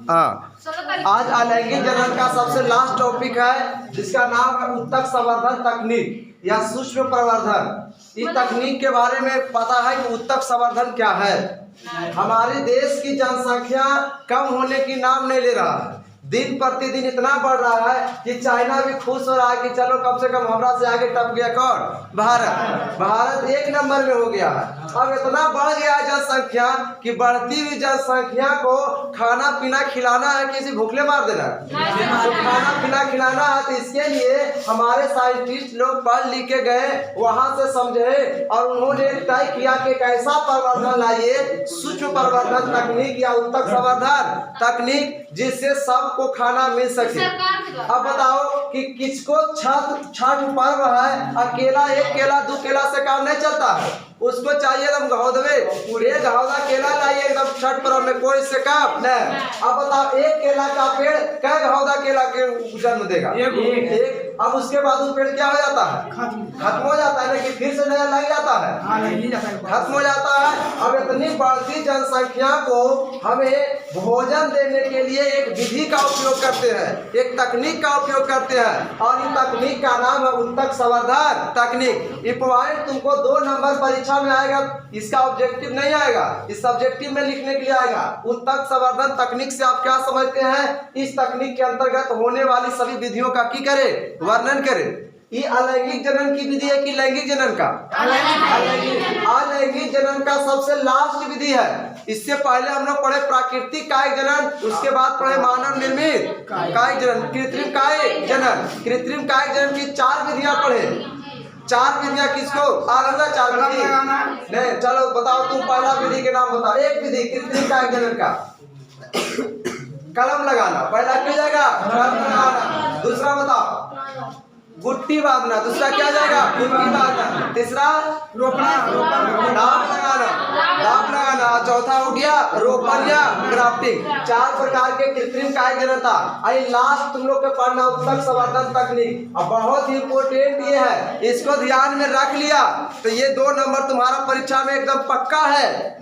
हाँ, आज अलैंगिक जनन का सबसे लास्ट टॉपिक है जिसका नाम है उत्तक संवर्धन तकनीक या सूक्ष्म प्रवर्धन। इस तकनीक के बारे में पता है कि उत्तक संवर्धन क्या है। हमारे देश की जनसंख्या कम होने की नाम नहीं ले रहा है, दिन प्रतिदिन इतना बढ़ रहा है कि चाइना भी खुश हो रहा है कि चलो कम से कम हमरा से आगे टप गया कौन? भारत 1 नंबर में हो गया है। अब इतना बढ़ गया है जनसंख्या कि बढ़ती हुई जनसंख्या को खाना पीना खिलाना है, किसी भूखले मार देना है। तो खाना पीना खिलाना है तो इसके लिए हमारे साइंटिस्ट लोग पढ़ लिख के गए, वहां से समझे और उन्होंने तय किया कि कैसा प्रवर्धन लाइए, सूक्ष्म प्रवर्धन तकनीक या उत्तक संवर्धन तकनीक, जिससे सबको खाना मिल सके। अब बताओ कि किसको छठ पर्व है, अकेला 1 केला 2 केला से काम नहीं चलता है, उसको चाहिए एकदम घौदवे पूरे घौदा केला लाइए एकदम छठ पर्व में, कोई से काम नहीं। अब बताओ 1 केला का पेड़ कै घौदा केला के जन्म देगा? एक। अब उसके बाद वो पेड़ क्या हो जाता है? खत्म हो जाता है, लेकिन फिर से नया लग जाता है, खत्म हो जाता है। अब इतनी बढ़ती जनसंख्या को हमें भोजन देने के लिए एक विधि का उपयोग करते हैं, एक तकनीक का उपयोग करते हैं, और इस तकनीक का नाम है उत्तक संवर्धन तकनीक। ये पॉइंट तुमको 2 नंबर परीक्षा में आएगा, इसका ऑब्जेक्टिव नहीं आएगा, इस सब्जेक्टिव में लिखने के लिए आएगा। उत्तक संवर्धन तकनीक से आप क्या समझते हैं? इस तकनीक के अंतर्गत होने वाली सभी विधियों का की करे वर्णन करें। ये अलैंगिक जनन की विधि है कि लैंगिक जनन का? अलैंगिक जनन का सबसे लास्ट विधि है। इससे पहले हम लोग पढ़े प्राकृतिक कायिक जनन, उसके बाद पढ़े मानव निर्मित कायिक जनन, कृत्रिम कायिक जनन। कृत्रिम कायिक जनन की 4 विधियां पढ़े। 4 विधियां किसको? आलंदा 4 विधि नहीं। चलो बताओ, तुम पहला विधि के नाम बताओ। एक विधि कृत्रिम कायिक जनन का कलम लगाना, पहला क्या जाएगा? कलम लगाना। दूसरा बताओ गुट्टी बांधना, दूसरा क्या जाएगा? गुट्टी बांधना। तीसरा रोपना, दाब लगाना। चौथा हो गया रोपण या ग्राफ्टिंग। 4 प्रकार के कृत्रिम कायिक जनन था। आई लास्ट तुम लोग के पढ़ना उत्तक संवर्धन तकनीक। अब बहुत ही इम्पोर्टेंट ये है, इसको ध्यान में रख लिया तो ये 2 नंबर तुम्हारा परीक्षा में एकदम पक्का है।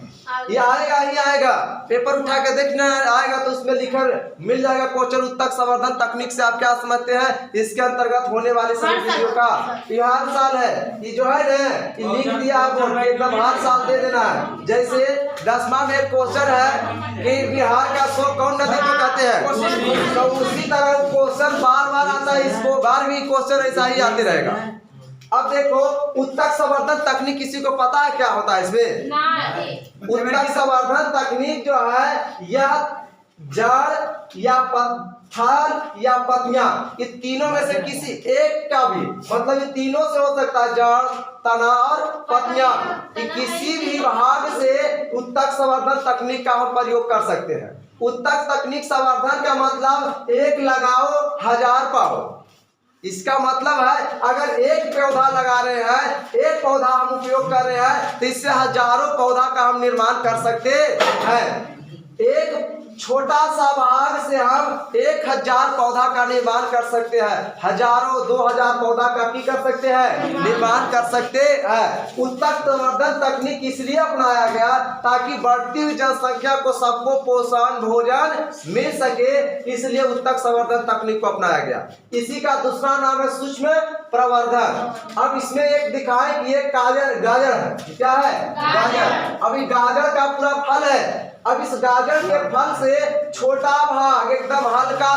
ये आएगा ही आएगा, पेपर उठा के देखना आएगा तो उसमें लिखा मिल जाएगा क्वेश्चन उत्तक संवर्धन तकनीक से आप क्या समझते हैं, इसके अंतर्गत होने वाले सभी विधियों का। ये हर साल है, ये जो है ना ये लिख दिया आपको, एकदम हर साल दे देना है। जैसे 10वां में एक क्वेश्चन है कि बिहार का शोक कौन नदी को कहते हैं, तो उसी तरह क्वेश्चन बार बार आता है, इसको 12वीं क्वेश्चन ऐसा ही आते रहेगा। अब देखो उत्तक संवर्धन तकनीक किसी को पता है क्या होता है इसमें? उत्तक संवर्धन तकनीक जो है यह जड़ या फल या पत्तियां, ये तीनों में से किसी एक का भी, मतलब ये तीनों से हो सकता है, जड़ तना और पत्तियां, किसी भी भाग से उत्तक संवर्धन तकनीक का हम प्रयोग कर सकते हैं। उत्तक तकनीक संवर्धन का मतलब 1 लगाओ 1000 पाओ। इसका मतलब है अगर 1 पौधा लगा रहे हैं, 1 पौधा हम उपयोग कर रहे हैं तो इससे हजारों पौधा का हम निर्माण कर सकते हैं। एक छोटा सा भाग से हम 1000 पौधा का निर्माण कर सकते हैं, हजारों 2000 पौधा का की कर सकते हैं, निर्माण कर सकते हैं। उत्तक संवर्धन तकनीक इसलिए अपनाया गया ताकि बढ़ती हुई जनसंख्या को सबको पोषण भोजन मिल सके, इसलिए उत्तक संवर्धन तकनीक को अपनाया गया। इसी का दूसरा नाम है सूक्ष्म प्रवर्धन। अब इसमें एक दिखाए कि ये गाजर है, क्या है? गाजर। अभी गाजर का पूरा फल है, अब इस गाजर के फल से छोटा भाग एकदम हल्का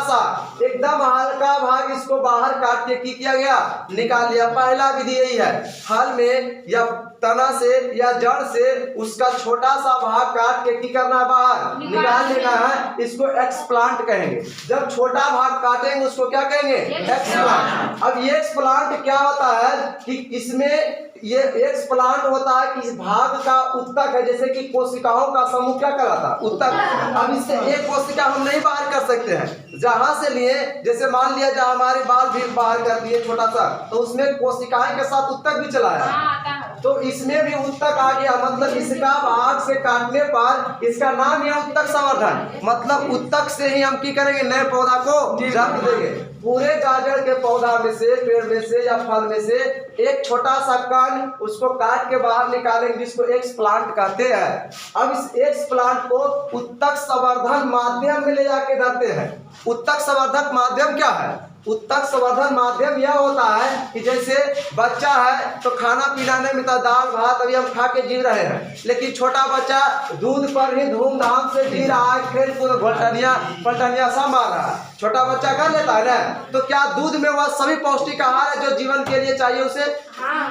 भाग इसको बाहर काट के की किया गया, निकाल लिया। पहला विधि यही है, फल में या तना से या जड़ से उसका छोटा सा भाग काट के की करना है, बाहर निकाल लेना है। इसको एक्सप्लांट कहेंगे। जब छोटा भाग काटेंगे उसको क्या कहेंगे? एक्सप्लांट। अब ये एक्सप्लांट क्या होता है कि इसमें ये एक्सप्लांट होता है कि इस भाग का उत्तक है, जैसे कि कोशिकाओं का समूह क्या कहलाता है? उत्तक। अब इससे एक कोशिका हम नहीं बाहर कर सकते हैं, जहां से लिए, जैसे मान लिया जहां हमारे बाल भी बाहर कर दिए छोटा सा, तो उसमें कोशिकाएं के साथ उत्तक भी चला है। तो इसमें भी उत्तक आ गया, मतलब इसका भाग से काटने पर इसका नाम है उत्तक संवर्धन। मतलब उत्तक से ही हम की करेंगे, नए पौधा को जन्म देंगे। पूरे गाजर के पौधा में से, पेड़ में से या फल में से एक छोटा सा कण उसको काट के बाहर निकालेंगे, जिसको एक्सप्लांट कहते हैं। अब इस एक्सप्लांट को उत्तक संवर्धन माध्यम में ले जाके धरते हैं। उत्तक संवर्धक माध्यम क्या है? उत्तक संवर्धन माध्यम यह होता है कि जैसे बच्चा है तो खाना पीना नहीं मिलता, दाल भात अभी हम खा के जी रहे हैं, लेकिन छोटा बच्चा दूध पर ही धूमधाम से जी रहा है, खेल कूद पलटनिया सा मार रहा है, छोटा बच्चा कर लेता है ना। तो क्या दूध में वह सभी पौष्टिक आहार है जो जीवन के लिए चाहिए उसे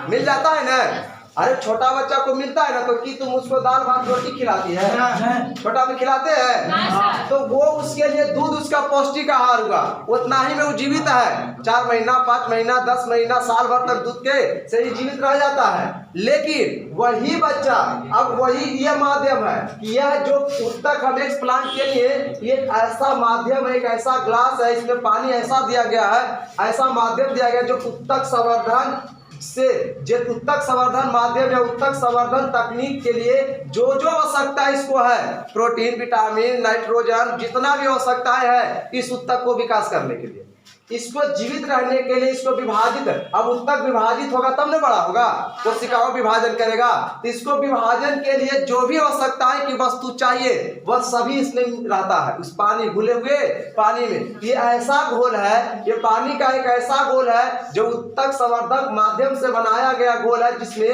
मिल जाता है ना? अरे छोटा बच्चा को मिलता है ना, तो कि तुम उसको दाल भात रोटी खिलाती है? छोटा में खिलाते हैं तो वो उसके लिए दूध उसका पौष्टिक आहार हुआ, उतना ही में वो जीवित है। 4 महीना 5 महीना 10 महीना साल भर तक दूध के से ही जीवित रह जाता है। लेकिन वही बच्चा, अब वही यह माध्यम है कि यह जो उत्तक हम एक्सप्लांट के लिए एक ऐसा माध्यम है, एक ऐसा ग्लास है, इसमें पानी ऐसा दिया गया है, ऐसा माध्यम दिया गया जो उत्तक संवर्धन से उत्तक संवर्धन माध्यम या उत्तक संवर्धन तकनीक के लिए जो आवश्यकता इसको है, प्रोटीन, विटामिन, नाइट्रोजन, जितना भी आवश्यकताएं है इस उत्तक को विकास करने के लिए, इसको जीवित रहने के लिए, इसको विभाजित, अब उत्तक विभाजित होगा तब न बड़ा होगा, कोशिकाओं विभाजन करेगा। तो इसको विभाजन के लिए जो भी आवश्यकताएं की वस्तु चाहिए वह सभी इसमें रहता है, उस पानी, घुले हुए पानी में। ये ऐसा घोल है, ये पानी का एक ऐसा घोल है जो उत्तक संवर्धक माध्यम से बनाया गया घोल है, जिसमें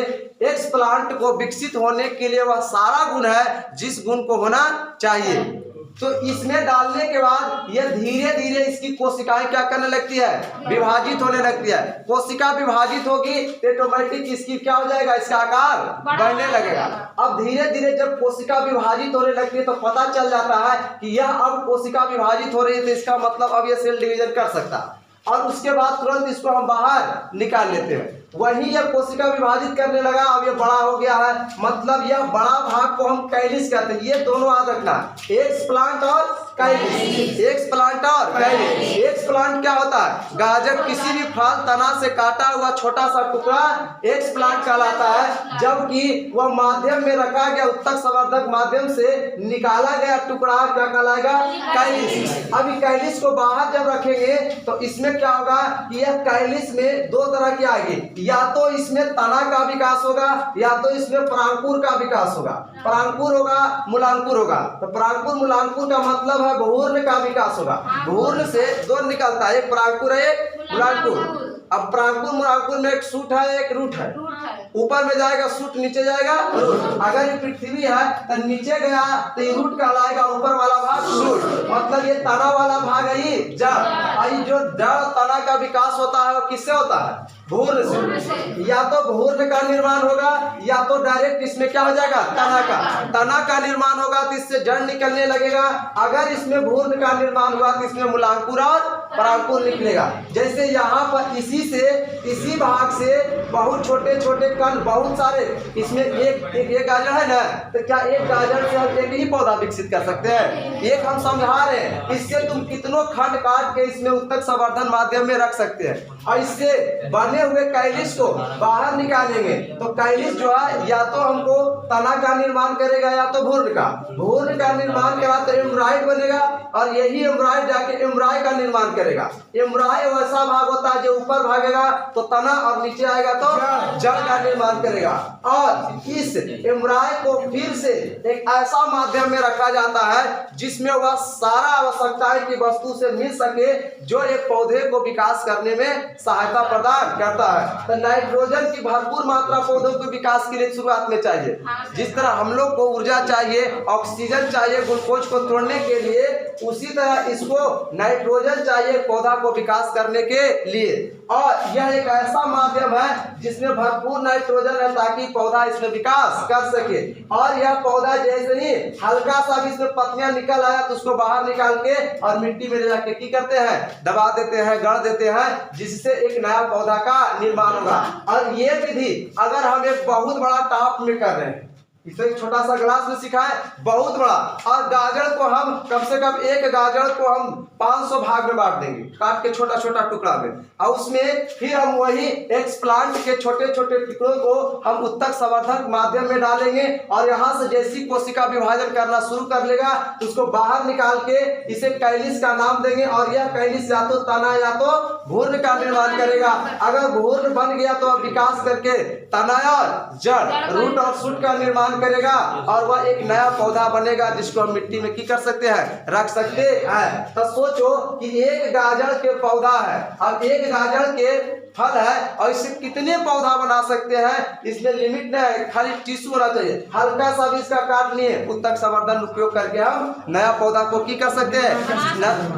एक्सप्लांट को विकसित होने के लिए वह सारा गुण है जिस गुण को होना चाहिए। तो इसमें डालने के बाद यह धीरे धीरे इसकी कोशिकाएं क्या करने लगती है? विभाजित होने लगती है। कोशिका विभाजित होगी तो ऑटोमेटिक इसकी क्या हो जाएगा? इसका आकार बढ़ने लगेगा। अब धीरे धीरे जब कोशिका विभाजित होने लगती है तो पता चल जाता है कि यह अब कोशिका विभाजित हो रही है, तो इसका मतलब अब यह सेल डिवीजन कर सकता है, और उसके बाद तुरंत इसको हम बाहर निकाल लेते हैं। वही यह कोशिका विभाजित करने लगा, अब यह बड़ा हो गया है, मतलब यह बड़ा भाग को हम कैलिस कहते हैं। ये दोनों याद रखना, एक्सप्लांट और कैलिस, एक्सप्लांट और कैलिस। एक्सप्लांट क्या होता है? गाजर किसी भी फल तना से काटा हुआ छोटा सा टुकड़ा एक्सप्लांट कहलाता है, जबकि वह माध्यम में रखा गया उत्तक संवर्धक माध्यम से निकाला गया टुकड़ा क्या कहलाएगा? कैलिस। अभी कैलिस को बाहर जब रखेंगे तो इसमें क्या होगा कि यह कैलिस में दो तरह की आएगी, या तो इसमें तना का विकास होगा या तो इसमें परांकुर का विकास होगा। परांकुर होगा, मूलांकुर होगा। तो परांकुर मूलांकुर का मतलब है भूर्ण का विकास होगा। भूर्ण से दो निकलता है, एक परांकुर है एक मूलांकुर। अब परांकुर मूलांकुर में एक सूट है एक रूट है, ऊपर में जाएगा सूट, नीचे जाएगा रूट। अगर ये पृथ्वी है तो नीचे गया तो ये रूट कहलाएगा, ऊपर वाला भाग रूट, मतलब ये तना वाला भाग है ये जड़। आई जो जड़ तना का विकास होता है वो किससे होता है? भूर्ण से। या तो भूर्ण का निर्माण होगा या तो डायरेक्ट इसमें क्या हो जाएगा? तना का निर्माण होगा तो इससे जड़ निकलने लगेगा। अगर इसमें भूर्ण का निर्माण हुआ तो इसमें मूलांकुर और परांकुर निकलेगा। जैसे यहाँ पर इसी भाग से बहुत छोटे छोटे कण, बहुत सारे, इसमें एक गाजर है ना, तो क्या एक गाजर से हम एक ही पौधा विकसित कर सकते हैं? एक हम समझा रहे हैं, इससे तुम कितनों खंड काट के इसमें उत्तक संवर्धन माध्यम में रख सकते हैं। और इससे बने हुए कैलिस को बाहर निकालेंगे तो कैलिस जो है या तो हमको तना का निर्माण करेगा या तो भूर्ण का निर्माण करा तो एम्ब्रॉयड बनेगा, और यही एम्ब्रॉयड जाके एम्ब्रॉय का निर्माण करेगा। एम्ब्रॉय वैसा भाग होता है जो ऊपर भागेगा तो तना और नीचे आएगा तो जड़ का निर्माण करेगा। और इस एम्ब्रॉय को फिर से एक ऐसा माध्यम में रखा जाता है जिसमें वह सारा आवश्यकताएं की वस्तु से मिल सके जो एक पौधे को विकास करने में सहायता प्रदान करता है। तो नाइट्रोजन की भरपूर मात्रा पौधों के विकास के लिए शुरुआत में चाहिए। जिस तरह हम लोग को ऊर्जा चाहिए, ऑक्सीजन चाहिए ग्लूकोज को तोड़ने के लिए, उसी तरह इसको नाइट्रोजन चाहिए पौधा को विकास करने के लिए। और यह एक ऐसा माध्यम है जिसमें भरपूर नाइट्रोजन है ताकि पौधा इसमें विकास कर सके। और यह पौधा जैसे ही हल्का सा भी इसमें पत्तियां निकल आया तो उसको बाहर निकाल के और मिट्टी में ले जाके की करते हैं? दबा देते हैं, गड़ देते हैं, जिससे एक नया पौधा का निर्माण होगा। और ये विधि अगर हम एक बहुत बड़ा टॉप में कर रहे हैं, इसे एक छोटा सा ग्लास में सिखाए, बहुत बड़ा। और गाजर को हम कम से कम एक गाजर को हम 500 भाग में बांट देंगे, काट के छोटा छोटा टुकड़ा में, और उसमें फिर हम वही एक्सप्लांट के छोटे छोटे टुकड़ों को हम उत्तक संवर्धन माध्यम में डालेंगे, और यहाँ से जैसी कोशिका विभाजन करना शुरू कर लेगा उसको बाहर निकाल के इसे कैलिस का नाम देंगे, और यह कैलिस या तो तना या तो भ्रूण का निर्माण करेगा। अगर भ्रूण बन गया तो विकास करके तना और जड़, रूट और शूट का निर्माण करेगा, और वह एक नया पौधा बनेगा जिसको हम मिट्टी में की कर सकते हैं, रख सकते हैं। तो सोचो कि एक गाजर के पौधा है, अब एक गाजर के फल है, और इससे कितने पौधा बना सकते हैं, इसमें लिमिट नहीं है, खाली टिश्यू होना चाहिए, हल्का सा भी इसका काट लिए उत्तक संवर्धन उपयोग करके हम नया पौधा को की कर सकते हैं,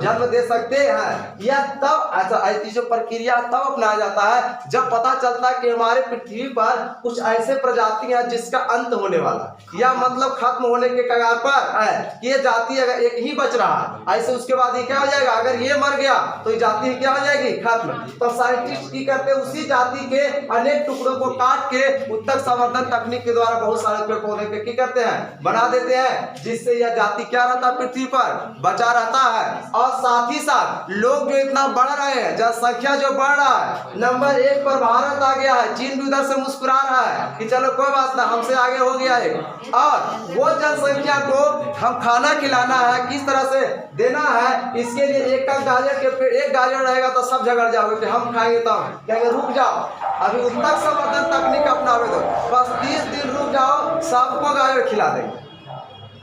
जन्म दे सकते हैं। यह तब ऐसी जो प्रक्रिया तब अपनाया जाता है जब पता चलता है कि हमारे पृथ्वी पर कुछ ऐसे प्रजाति है जिसका अंत होने वाला, या मतलब खत्म होने के कगार पर है कि ये जाति अगर एक ही बच रहा है, ऐसे उसके बाद ये क्या हो जाएगा, अगर ये मर गया तो ये जाति क्या हो जाएगी, खत्म। तो साइंटिस्ट की करते उसी जाति के अनेक टुकड़ों को काट के उत्तक संवर्धन तकनीक के द्वारा बहुत सारे पेड़ पौधे के करते हैं, बना देते हैं, जिससे यह जाति क्या रहता है, पृथ्वी पर बचा रहता है। और साथ ही साथ लोग जो इतना बढ़ रहे हैं, जनसंख्या जो बढ़ रहा है, नंबर 1 पर भारत आ गया है, चीन भी उधर से मुस्कुरा रहा है कि चलो कोई बात ना, हमसे आगे हो गया है, और वो जनसंख्या को हम खाना खिलाना है, किस तरह से देना है, इसके लिए एक गाजर के पेड़, एक गाजर रहेगा तो सब झगड़ जाओगे कि हम खाएंगे, तो कहेंगे रुक जाओ, अभी उत्तक संवर्धन तकनीक अपनावे दो, बस 30 दिन रुक जाओ, सबको गाजर खिला देंगे।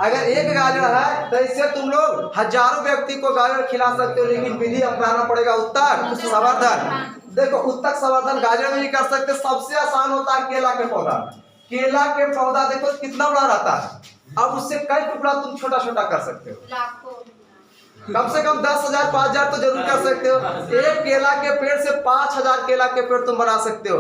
अगर एक गाजर है तो इससे तुम लोग हजारों व्यक्ति को गाजर खिला सकते हो, लेकिन विधि अपनाना पड़ेगा उत्तक संवर्धन। देखो उत्तक संवर्धन गाजर में ही कर सकते, सबसे आसान होता है केला के पौधा। केला के पौधा देखो कितना बड़ा रहता है, अब उससे कई टुकड़ा तुम छोटा छोटा कर सकते हो, कम से कम 10,000 5,000 तो जरूर कर सकते हो। एक केला के पेड़ से 5,000 केला के पेड़ तुम बना सकते हो।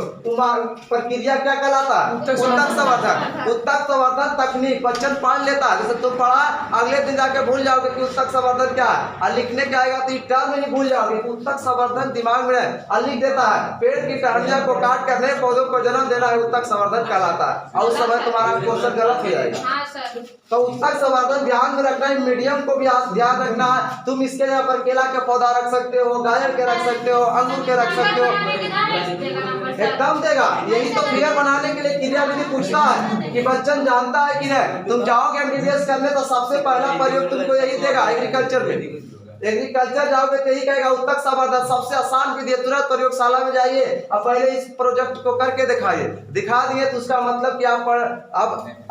प्रक्रिया क्या कहलाता है, उत्तक संवर्धन। उत्तक संवर्धन तकनीक बच्चन पढ़ लेता है, जैसे तुम पढ़ा, अगले दिन जाके भूल जाओगे कि उत्तक संवर्धन क्या है, और लिखने के आएगा तो टर्म में नहीं भूल जाओगे। उत्तक संवर्धन दिमाग में लिख देता है, पेड़ की टहनियां को काट कर नए पौधों को जन्म देना है, उत्तक संवर्धन कहलाता है। और उस समय तुम्हारा क्वेश्चन गलत हो जाएगा। तो उत्तक संवर्धन ध्यान में रखना है, मीडियम को भी ध्यान रखना है। तुम इसके यहाँ पर केला के पौधा रख सकते हो, गाजर के रख सकते हो, अंगूर के रख सकते हो, एकदम देगा। यही तो फिगर बनाने के लिए क्रियाविधि पूछता है कि बच्चन जानता है कि नहीं। तुम जाओगे एमबीबीएस करने तो सबसे पहला प्रयोग तुमको यही देगा, एग्रीकल्चर में। एग्रीकल्चर जाओगे तो यही कहेगा उत्तक संवर्धन सबसे आसान विधि है, तुरंत प्रयोगशाला में जाइए और पहले इस प्रोजेक्ट को करके दिखाइए। दिखा दिए तो उसका मतलब कि आप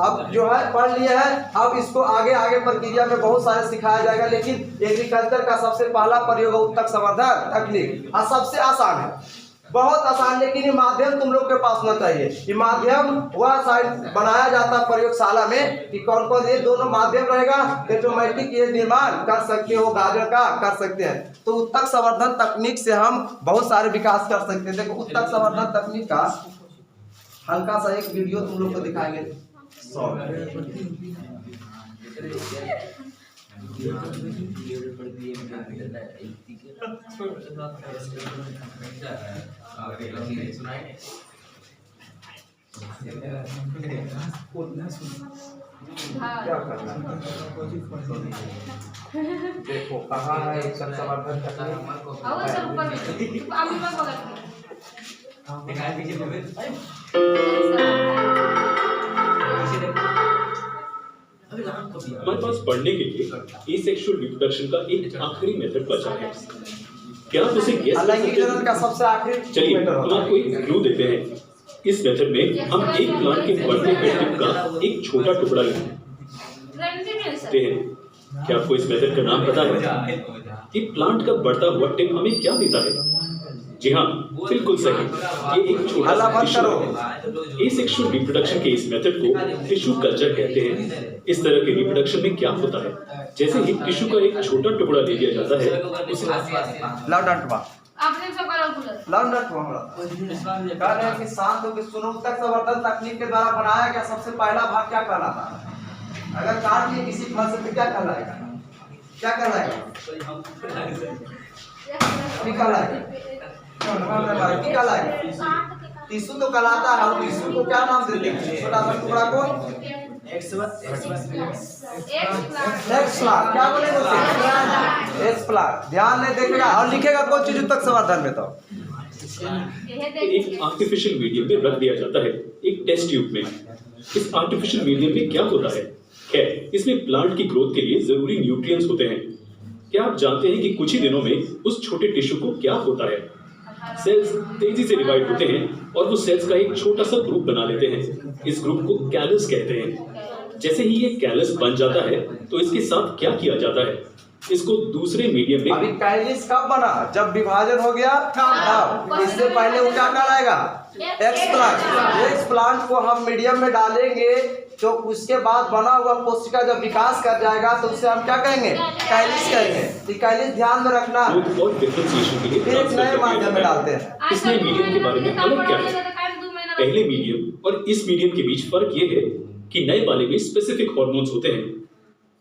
अब जो है पढ़ लिए हैं, अब इसको आगे आगे प्रक्रिया में बहुत सारे सिखाया जाएगा। लेकिन एग्रीकल्चर का सबसे पहला प्रयोग है उत्तक संवर्धन तकनीक, और सबसे आसान है, बहुत आसान। लेकिन ये माध्यम तुम लोग के पास होना चाहिए। ये माध्यम वह साइड बनाया जाता है प्रयोगशाला में कि कौन कौन ये दोनों माध्यम रहेगा, ऑटोमेटिक ये निर्माण कर सकते हो, गाजर का कर सकते हैं। तो उत्तक संवर्धन तकनीक से हम बहुत सारे विकास कर सकते हैं। देखो उत्तक संवर्धन तकनीक का हल्का सा एक वीडियो तुम लोग को दिखाएंगे। क्या करना देखो कहाँ है उत्तक संवर्धन हमारे पास पढ़ने के लिए एसेक्सुअल रिप्रोडक्शन का एक आखिरी मेथड बचा है। क्या आप उसे गेस कर सकते हैं? का सबसे आखिरी चलिए हम आपको एक क्लू देते हैं। इस मेथड में हम एक प्लांट के बढ़ते हुए टिप का एक छोटा टुकड़ा लेते हैं। क्या आपको इस मेथड का नाम पता है? कि प्लांट का बढ़ता हुआ टिप हमें क्या देता है? जी हाँ, बिल्कुल सही, ये एक छोटा सा टिश्यू है। एसेक्सुअल रिप्रोडक्शन के इस मेथड को टिश्यू कल्चर कहते हैं। इस तरह के रिप्रोडक्शन में क्या होता है, जैसे ही टिश्यू का एक छोटा टुकड़ा ले लिया जाता है, उसे शांत होकर सुनो। उत्तक संवर्धन तकनीक के द्वारा बनाया गया सबसे पहला भाग क्या कहलाता है? अगर काट लिए किसी फल से तो क्या कहलाएगा? क्या कहलाएगा? टिश्यू तो कहलाता है। टिश्यू को क्या नाम देते हैं? छोटा सा टुकड़ा को एक्स प्लांट क्या बोलेंगे? X plant. ध्यान नहीं देखेगा और लिखेगा कोई चीज उत्तक समाधान में। तो एक आर्टिफिशियल मीडियम में रख दिया जाता है, एक टेस्ट ट्यूब में। इस आर्टिफिशियल मीडियम में क्या होता है? खैर, इसमें प्लांट की ग्रोथ के लिए जरूरी न्यूट्रिएंट्स होते हैं। क्या आप जानते हैं कि कुछ ही दिनों में उस छोटे टिश्यू को क्या होता है? सेल्स तेजी से डिवाइड होते हैं और वो सेल्स का एक छोटा सा ग्रुप बना लेते हैं। इस ग्रुप को कैलस कहते हैं। जैसे ही ये कैलस बन जाता है तो इसके साथ क्या किया जाता है? इसको दूसरे मीडियम में। अभी कैलिस कब बना? जब विभाजन हो गया तब। इससे पहले वो क्या कहलाएगा? X plant. एक्स प्लांट को हम मीडियम में डालेंगे तो उसके बाद बना हुआ कोशिका जब विकास कर जाएगा तो उसे हम क्या कहेंगे? कैलिस कहेंगे। तो कैलिस ध्यान में रखना। और डिफरेंशिएशन के लिए फिर एक नए माध्यम में डालते हैं। इस नए मीडियम के बारे में अलग क्या है? पहले मीडियम और इस मीडियम के बीच फर्क ये है कि नए वाले में स्पेसिफिक हार्मोन्स होते हैं।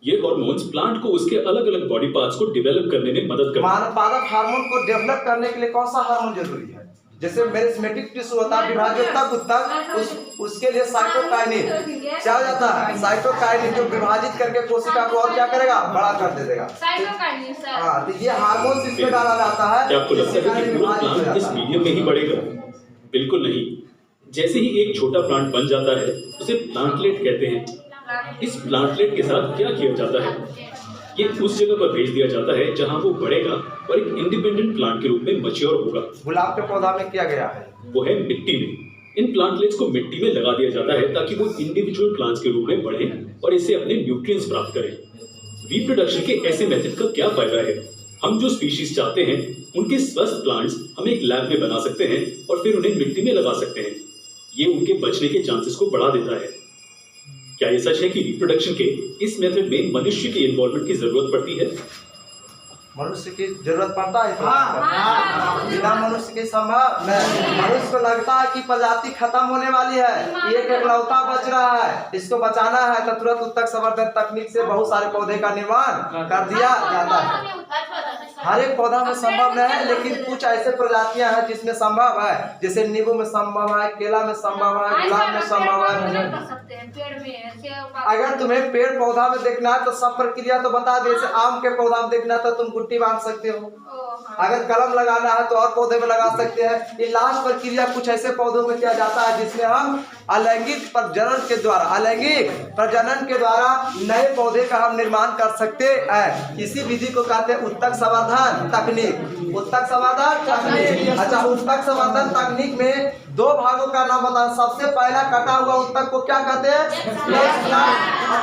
ये हार्मोन्स प्लांट को उसके अलग अलग बॉडी पार्ट्स को डेवलप करने में मदद करते हैं। मानव पादप हार्मोन को डेवलप करने के लिए कौन सा हार्मोन जरूरी है? जैसे मेरिस्टेमेटिक टिश्यू होता है विभाजक उत्तक, उसके लिए साइटोकाइनिन क्या हो जाता है? साइटोकाइनिन जो विभाजित करके कोशिका को और क्या करेगा? बड़ा कर देगा। हाँ, तो ये हार्मोन इसमें डाला जाता है। क्या आपको लगता है कि पूरा प्लांट इस मीडियम में ही बढ़ेगा? बिल्कुल नहीं। जैसे ही एक छोटा प्लांट बन जाता है उसे प्लांटलेट कहते हैं। इस प्लांटलेट के साथ क्या किया जाता है? ये उस जगह पर भेज दिया जाता है जहां वो बढ़ेगा और एक इंडिपेंडेंट प्लांट के रूप में मैच्योर होगा। गुलाब के पौधा में किया गया है वो है मिट्टी में। इन प्लांटलेट्स को मिट्टी में लगा दिया जाता है ताकि वो इंडिविजुअल प्लांट्स के रूप में बढ़े और इससे अपने न्यूट्रिएंट्स प्राप्त करें। रिप्रोडक्शन के ऐसे मेथड का क्या फायदा है? हम जो स्पीशीज चाहते हैं उनके स्वस्थ प्लांट्स हम एक लैब में बना सकते हैं और फिर उन्हें मिट्टी में लगा सकते हैं। ये उनके बचने के चांसेस को बढ़ा देता है। क्या ये सच है कि रिप्रोडक्शन के इस मेथड में मनुष्य की इन्वॉल्वमेंट की जरूरत पड़ती है? मनुष्य की जरूरत पड़ता है? बिना मनुष्य के संभव नहीं। मनुष्य को लगता है कि प्रजाति खत्म होने वाली है, एक एकलौता बच रहा है, इसको बचाना है तो तुरंत उत्तक संवर्धन तकनीक से बहुत सारे पौधे का निर्माण कर दिया जाता है। हर एक पौधा में संभव नहीं है, लेकिन कुछ ऐसे प्रजातियां हैं जिसमें संभव है। जैसे नींबू में संभव है, केला में संभव है, गुलाब में संभव है। अगर तुम्हें पेड़ पौधा में देखना है तो सब प्रक्रिया तो बता दे। जैसे आम के पौधा में देखना है तो तुम गुट्टी बांध सकते हो। अगर कलम लगाना है तो और पौधे में लगा सकते हैं। ये लास्ट प्रक्रिया कुछ ऐसे पौधों में किया जाता है जिसमें हम अलैंगिक प्रजनन के द्वारा नए पौधे का हम निर्माण कर सकते हैं। इसी विधि को कहते हैं उत्तक संवर्धन तकनीक। उत्तक संवर्धन तकनीक। अच्छा, उत्तक संवर्धन तकनीक में दो भागों का नाम बता। सबसे पहला कटा हुआ उत्तक को क्या कहते हैं?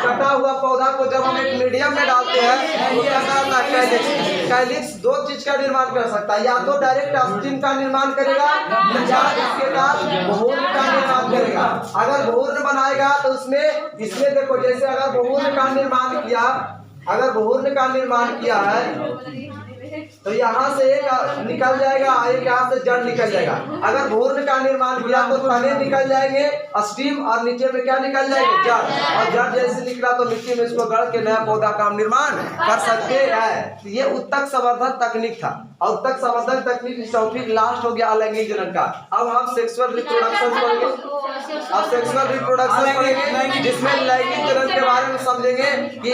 कटा हुआ पौधा को जब हम एक मीडियम में डालते हैं तो क्या करता है? कैलिक्स। कैलिक्स दो चीज का निर्माण कर सकता है, या तो डायरेक्ट ऑक्सीजन का निर्माण करेगा या इसके साथ बहुर्ण का निर्माण करेगा। अगर बहुर्ण बनाएगा तो इसमें देखो, जैसे अगर बहुर्ण का निर्माण किया है तो यहाँ से एक निकल जाएगा, एक यहाँ से जड़ निकल जाएगा। अगर भूर्ण का निर्माण किया तो तने निकल जाएंगे स्टीम, और नीचे में क्या निकल जाएंगे? जड़। और जड़ जैसे निकला तो मिट्टी में इसको गढ़ के नया पौधा का निर्माण कर सकते हैं। ये उत्तक संवर्धन तकनीक था। और उत्तक संवर्धन तकनीक टॉपिक लास्ट हो गया अलैंगिक जनन का। अब हम सेक्सुअल रिप्रोडक्शन पढ़ेंगे। अब सेक्सुअल रिप्रोडक्शन पढ़ेंगे जिसमें लैंगिक जनन के बारे में समझेंगे कि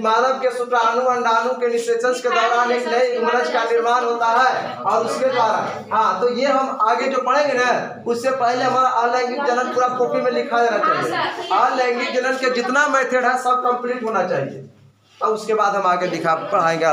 मानव के शुक्राणु अंडाणु के निषेचन के दौरान एक नए यूनिट का निर्माण होता है और उसके द्वारा तो ये हम आगे जो पढ़ेंगे ना, उससे पहले हमारा अलैंगिक जनन पूरा कॉपी में लिखा जाना चाहिए। अलैंगिक जनन के जितना मेथड है सब कंप्लीट होना चाहिए, और उसके बाद हम आगे पढ़ाएंगे।